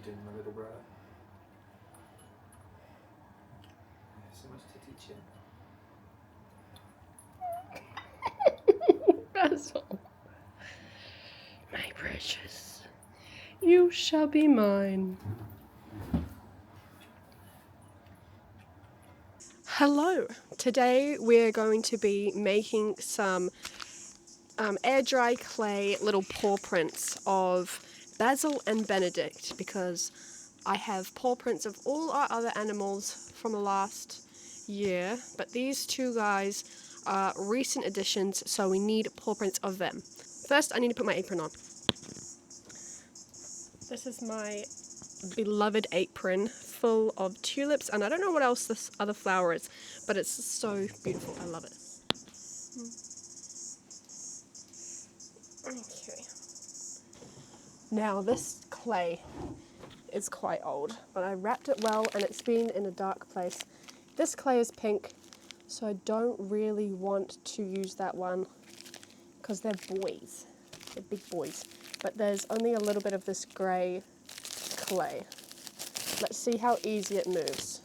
doing, my little brother? So much to teach you. Basil, my precious, you shall be mine. Hello, today we're going to be making some air dry clay little paw prints of Basil and Benedict, because I have paw prints of all our other animals from the last year, but these two guys are recent additions, so we need paw prints of them. First, I need to put my apron on. This is my beloved apron full of tulips, and I don't know what else this other flower is, but it's so beautiful. I love it. Okay. Now this clay is quite old, but I wrapped it well and it's been in a dark place. This clay is pink, so I don't really want to use that one because they're boys. They're big boys. But there's only a little bit of this grey clay. Let's see how easy it moves.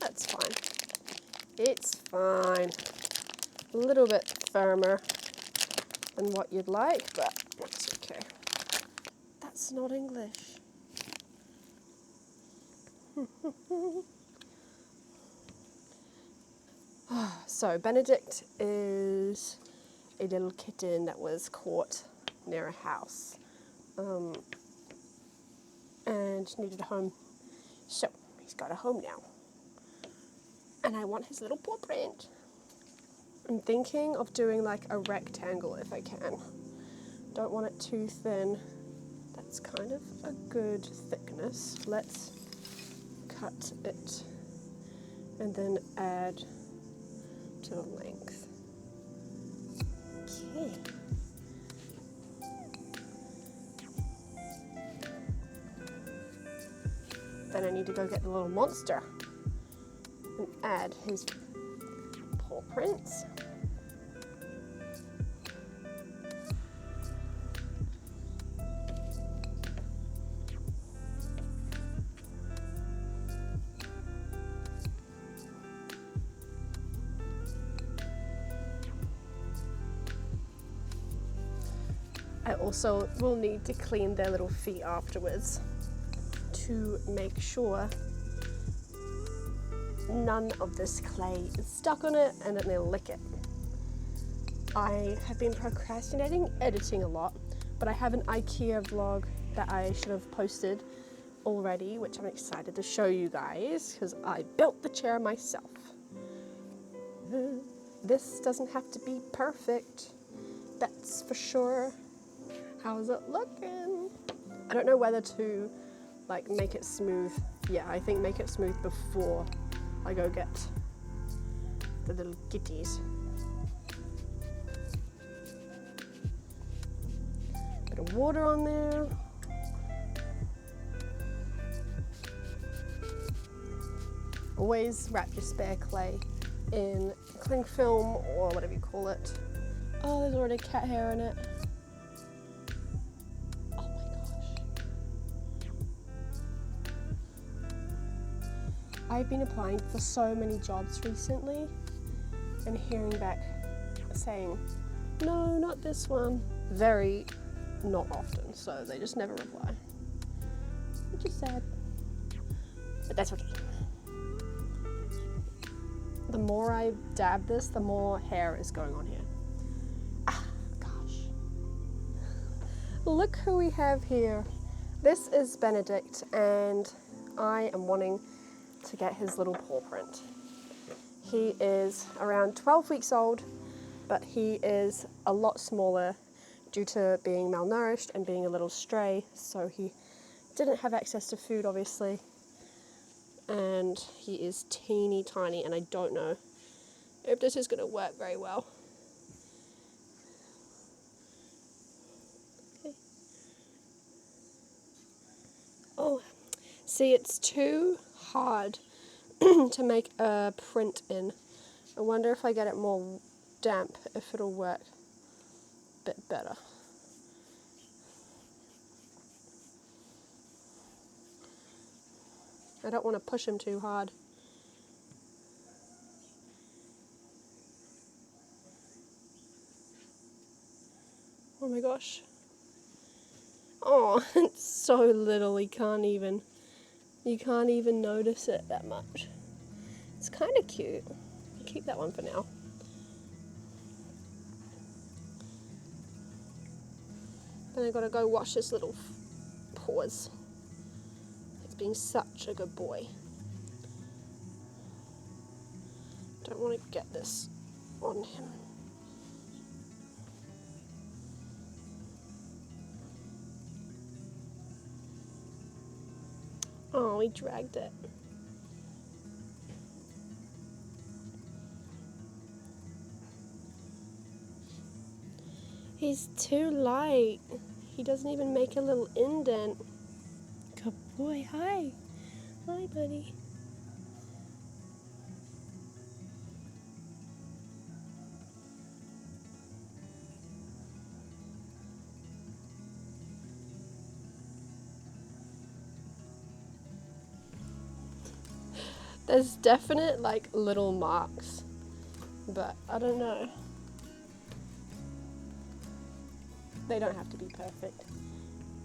That's fine. It's fine. A little bit firmer than what you'd like, but that's okay. That's not English. So Benedict is a little kitten that was caught near a house and needed a home. So he's got a home now. And I want his little paw print. I'm thinking of doing like a rectangle if I can. Don't want it too thin. That's kind of a good thickness. Let's cut it and then add to the length. Okay. Then I need to go get the little monster and add his paw prints. I also will need to clean their little feet afterwards to make sure none of this clay is stuck on it and then they'll lick it. I have been procrastinating editing a lot, but I have an IKEA vlog that I should have posted already, which I'm excited to show you guys because I built the chair myself. This doesn't have to be perfect, that's for sure. How's it looking? I don't know whether to like make it smooth. Yeah, I think make it smooth before I go get the little kitties. Bit of water on there. Always wrap your spare clay in cling film or whatever you call it. Oh, there's already cat hair in it. I've been applying for so many jobs recently and hearing back saying, no, not this one. Very not often, so they just never reply. Which is sad, but that's okay. The more I dab this, the more hair is going on here. Ah, gosh. Look who we have here. This is Benedict, and I am wanting to get his little paw print. He is around 12 weeks old, but he is a lot smaller due to being malnourished and being a little stray, so he didn't have access to food, obviously, and he is teeny tiny, and I don't know if this is going to work very well. Okay. Oh, see, it's too hard to make a print in. I wonder if I get it more damp, if it'll work a bit better. I don't want to push him too hard. Oh my gosh. Oh, it's so little, you can't even notice it that much. It's kind of cute. I'll keep that one for now. Then I gotta go wash his little paws. He's being such a good boy. Don't want to get this on him. Oh, he dragged it. He's too light. He doesn't even make a little indent. Good boy. Hi. Hi, buddy. There's definite like little marks, but I don't know. They don't have to be perfect.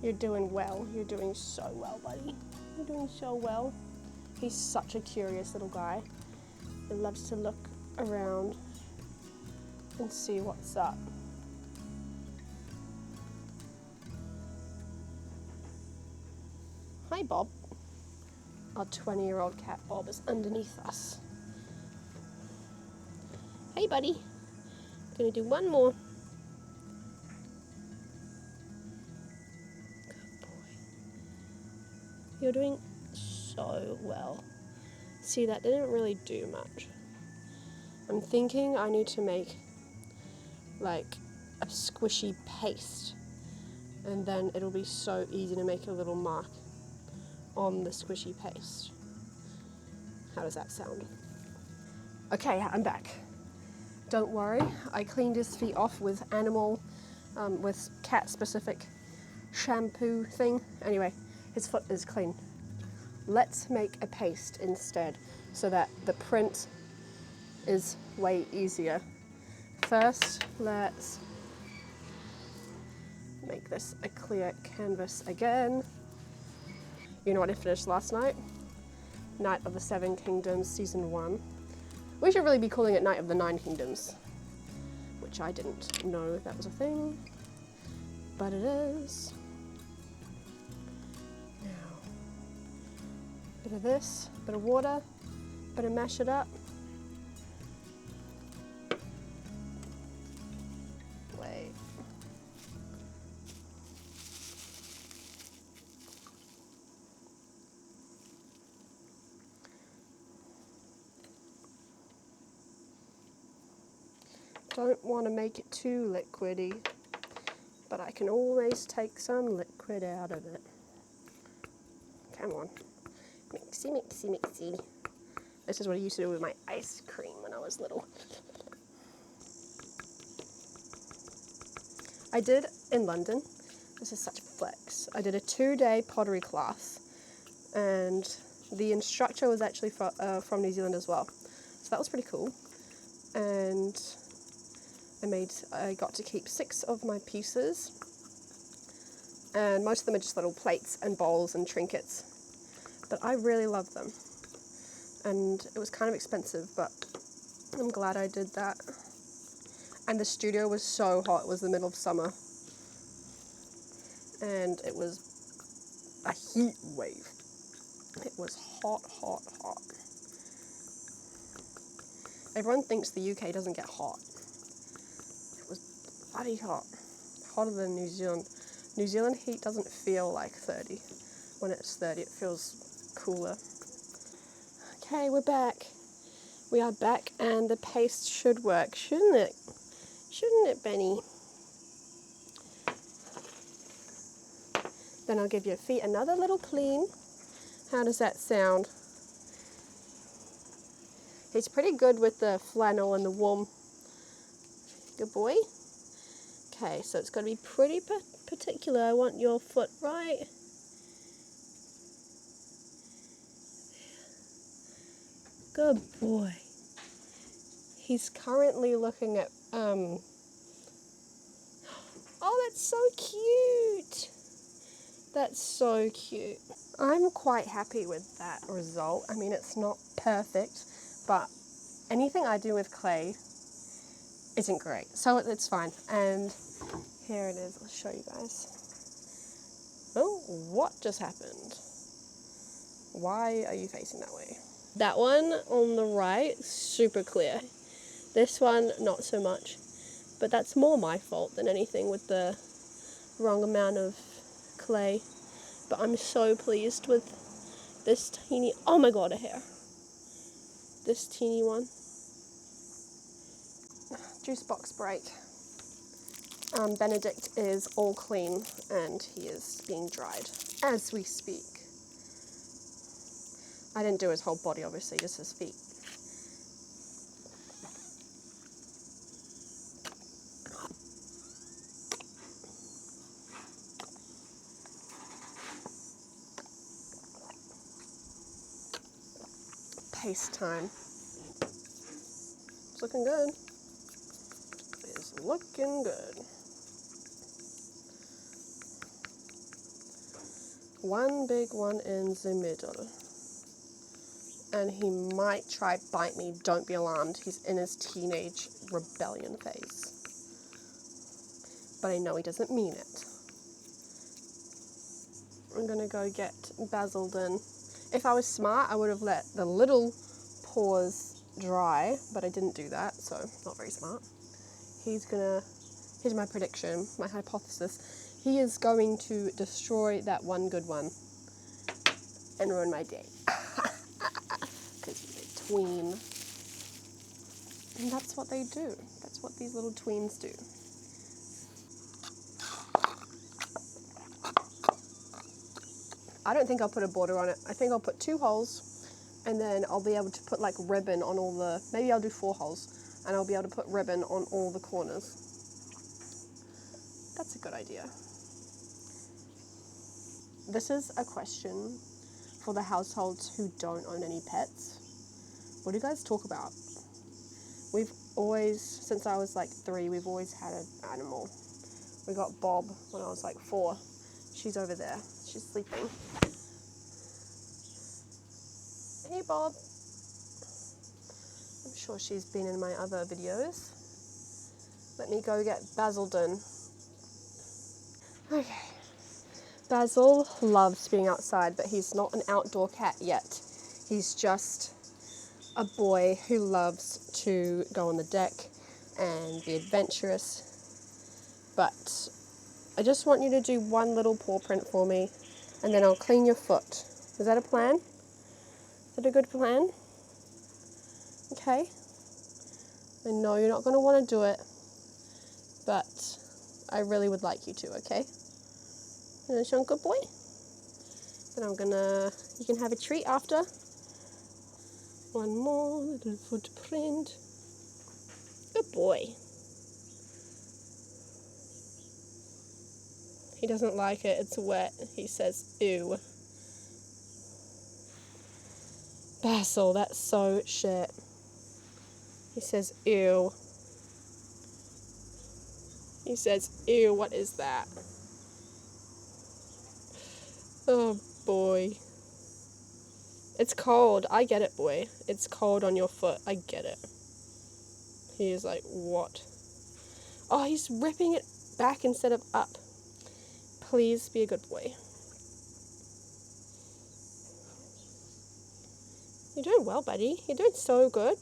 You're doing well. You're doing so well, buddy. You're doing so well. He's such a curious little guy. He loves to look around and see what's up. Hi, Bob. Our 20-year-old cat Bob is underneath us. Hey, buddy. Gonna do one more. Good boy. You're doing so well. See, that didn't really do much. I'm thinking I need to make like a squishy paste, and then it'll be so easy to make a little mark on the squishy paste. How does that sound? Okay, I'm back. Don't worry, I cleaned his feet off with with cat-specific shampoo thing. Anyway, his foot is clean. Let's make a paste instead so that the print is way easier. First, let's make this a clear canvas again. You know what I finished last night? Night of the Seven Kingdoms, Season 1. We should really be calling it Night of the Nine Kingdoms, which I didn't know that was a thing, but it is. Now, bit of this, bit of water, bit of mash it up. Wait. Don't want to make it too liquidy, but I can always take some liquid out of it. Come on. Mixy, mixy, mixy. This is what I used to do with my ice cream when I was little. I did in London, this is such a flex, I did a 2-day pottery class, and the instructor was actually from New Zealand as well. So that was pretty cool. And I got to keep 6 of my pieces, and most of them are just little plates and bowls and trinkets, but I really love them, and it was kind of expensive, but I'm glad I did that. And the studio was so hot. It was the middle of summer, and it was a heat wave. It was hot, hot, hot. Everyone thinks the UK doesn't get hot. It was bloody hot. Hotter than New Zealand. New Zealand heat doesn't feel like 30. When it's 30, it feels cooler. Okay, we're back. We are back, and the paste should work, shouldn't it? Shouldn't it, Benny? Then I'll give your feet another little clean. How does that sound? He's pretty good with the flannel and the warm. Good boy. Okay, so it's got to be pretty particular. I want your foot right Good boy. He's currently looking at, oh, that's so cute. That's so cute. I'm quite happy with that result. I mean, it's not perfect, but anything I do with clay isn't great, so it's fine. And here it is. I'll show you guys. Oh, what just happened? Why are you facing that way? That one on the right, super clear. This one, not so much. But that's more my fault than anything with the wrong amount of clay. But I'm so pleased with this teeny, oh my god, a hair. This teeny one. Juice box break. Benedict is all clean and he is being dried as we speak. I didn't do his whole body, obviously, just his feet. Paste time. It's looking good. It's looking good. One big one in the middle. And he might try bite me. Don't be alarmed. He's in his teenage rebellion phase. But I know he doesn't mean it. I'm gonna go get Basildon. If I was smart, I would have let the little paws dry, but I didn't do that, so not very smart. Here's my prediction, my hypothesis. He is going to destroy that one good one and ruin my day. Because he's a tween. And that's what they do. That's what these little tweens do. I don't think I'll put a border on it. I think I'll put 2 holes and then I'll be able to put like ribbon on all the, maybe I'll do 4 holes and I'll be able to put ribbon on all the corners. That's a good idea. This is a question for the households who don't own any pets. What do you guys talk about? We've always, since I was like 3, we've always had an animal. We got Bob when I was like 4. She's over there. She's sleeping. Hey, Bob. I'm sure she's been in my other videos. Let me go get Basildon. Okay. Basil loves being outside, but he's not an outdoor cat yet. He's just a boy who loves to go on the deck and be adventurous. But I just want you to do one little paw print for me, and then I'll clean your foot. Is that a plan? Is that a good plan? Okay. I know you're not going to want to do it, but I really would like you to, okay? You're a good boy? Then you can have a treat after. One more little footprint. Good boy. He doesn't like it, it's wet. He says, ew. Basil, that's so shit. He says, ew. He says, ew, what is that? Oh, boy. It's cold. I get it, boy. It's cold on your foot. I get it. He is like, what? Oh, he's ripping it back instead of up. Please be a good boy. You're doing well, buddy. You're doing so good.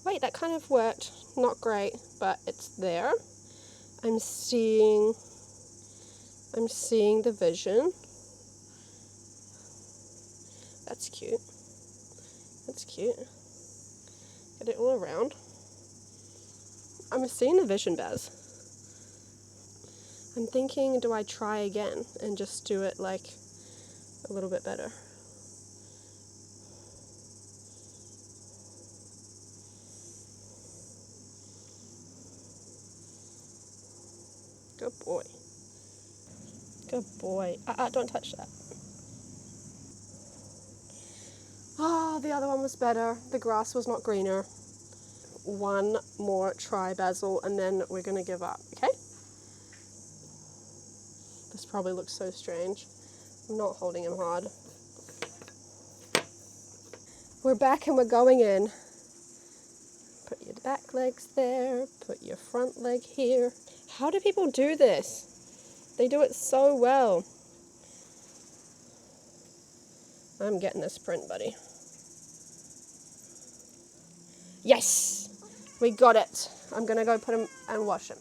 Wait, that kind of worked. Not great, but it's there. I'm seeing the vision. That's cute. That's cute. Get it all around. I'm seeing the vision, Baz. I'm thinking, do I try again and just do it like a little bit better? Good boy. Good boy. Don't touch that. Ah, Oh, the other one was better. The grass was not greener. One more try, Basil, and then we're going to give up, okay? This probably looks so strange. I'm not holding him hard. We're back and we're going in. Put your back legs there, put your front leg here. How do people do this? They do it so well. I'm getting this print, buddy. Yes! We got it. I'm gonna go put him and wash him.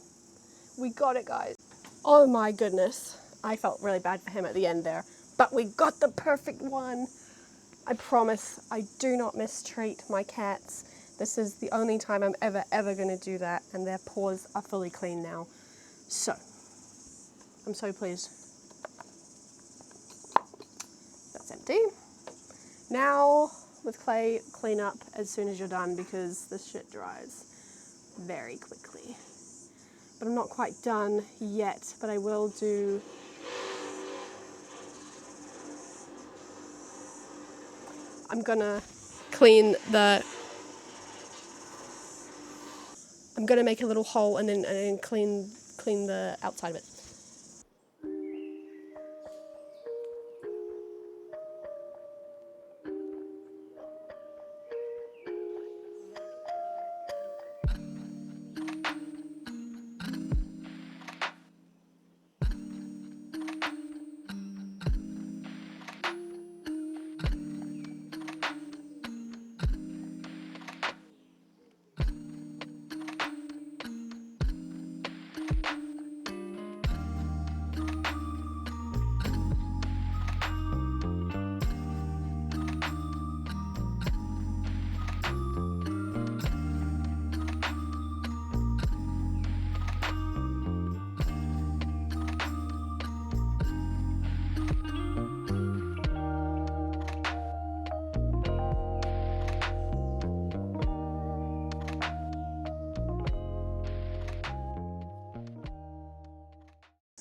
We got it, guys. Oh my goodness. I felt really bad for him at the end there. But we got the perfect one. I promise I do not mistreat my cats. This is the only time I'm ever gonna do that, and their paws are fully clean now. So, I'm so pleased. That's empty. Now, with clay, clean up as soon as you're done because this shit dries very quickly. But I'm not quite done yet, but I will do... I'm gonna clean the... I'm gonna make a little hole and then clean the outside of it.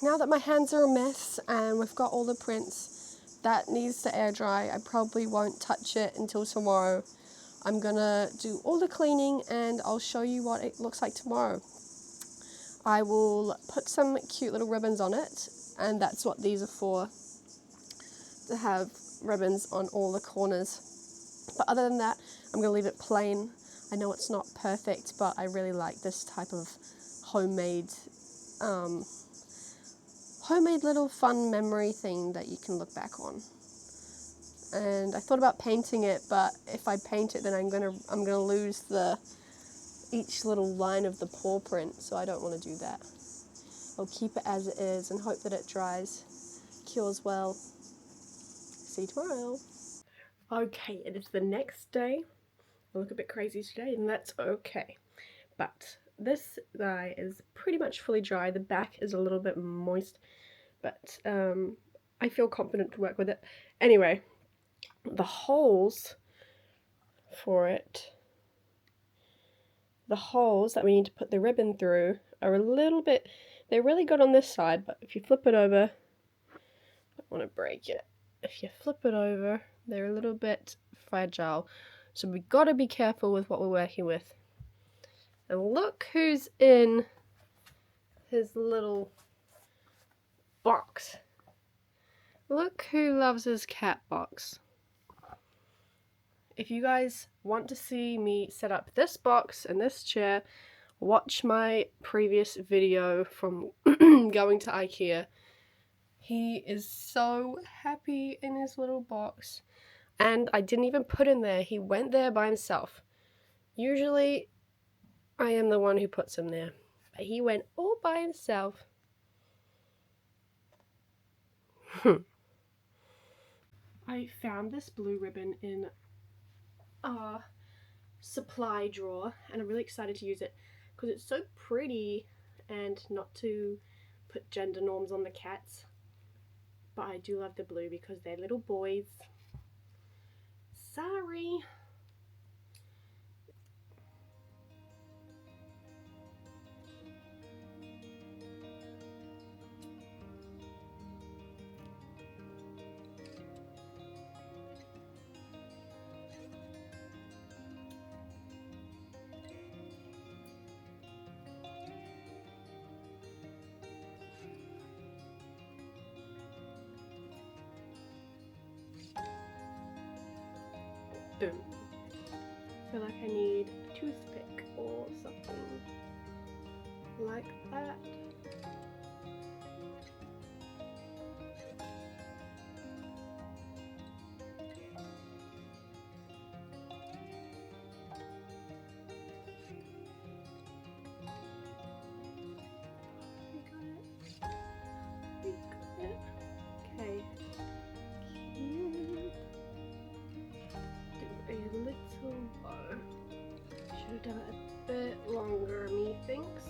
Now that my hands are a mess and we've got all the prints, that needs to air dry. I probably won't touch it until tomorrow. I'm gonna do all the cleaning and I'll show you what it looks like tomorrow. I will put some cute little ribbons on it, and that's what these are for, to have ribbons on all the corners. But other than that, I'm gonna leave it plain. I know it's not perfect, but I really like this type of homemade little fun memory thing that you can look back on. And I thought about painting it, but if I paint it, then I'm gonna lose each little line of the paw print, so I don't want to do that. I'll keep it as it is and hope that it dries, cures well. See you tomorrow. Okay, it is the next day. I look a bit crazy today, and that's okay. But this guy is pretty much fully dry. The back is a little bit moist, but I feel confident to work with it. Anyway, the holes for it, the holes that we need to put the ribbon through are a little bit, they're really good on this side, but if you flip it over, I don't want to break it. If you flip it over, they're a little bit fragile. So we've got to be careful with what we're working with. And look who's in his little box. Look who loves his cat box. If you guys want to see me set up this box and this chair, watch my previous video from going to IKEA. He is so happy in his little box. And I didn't even put him there. He went there by himself. Usually, I am the one who puts him there. But he went all by himself. I found this blue ribbon in a supply drawer, and I'm really excited to use it because it's so pretty, and not to put gender norms on the cats. But I do love the blue because they're little boys. Sorry. Boom. I feel like I need a toothpick or something like that. We got it. Okay. Cute. Do a little bow. Should have done it a bit longer, methinks.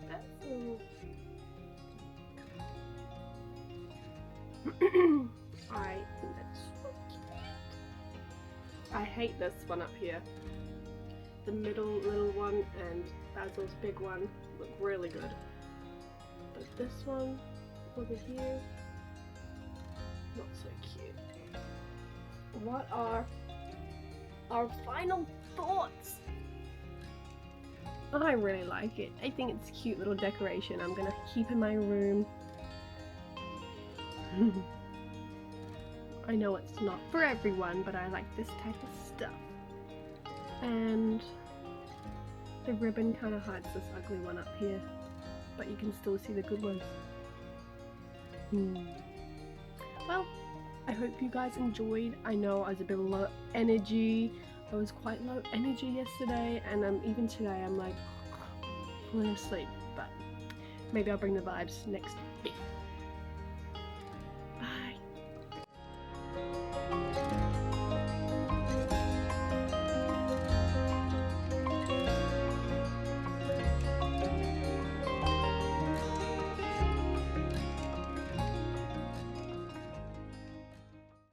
That's a little. I think that's so cute. I hate this one up here. The middle little one and Basil's big one look really good. But this one over here, not so cute. What are our final thoughts? I really like it. I think it's a cute little decoration I'm gonna keep in my room. I know it's not for everyone, but I like this type of stuff. And the ribbon kind of hides this ugly one up here, but you can still see the good ones. Well, I hope you guys enjoyed. I know I was a bit low energy. I was quite low energy yesterday, and even today I'm like falling asleep, but maybe I'll bring the vibes next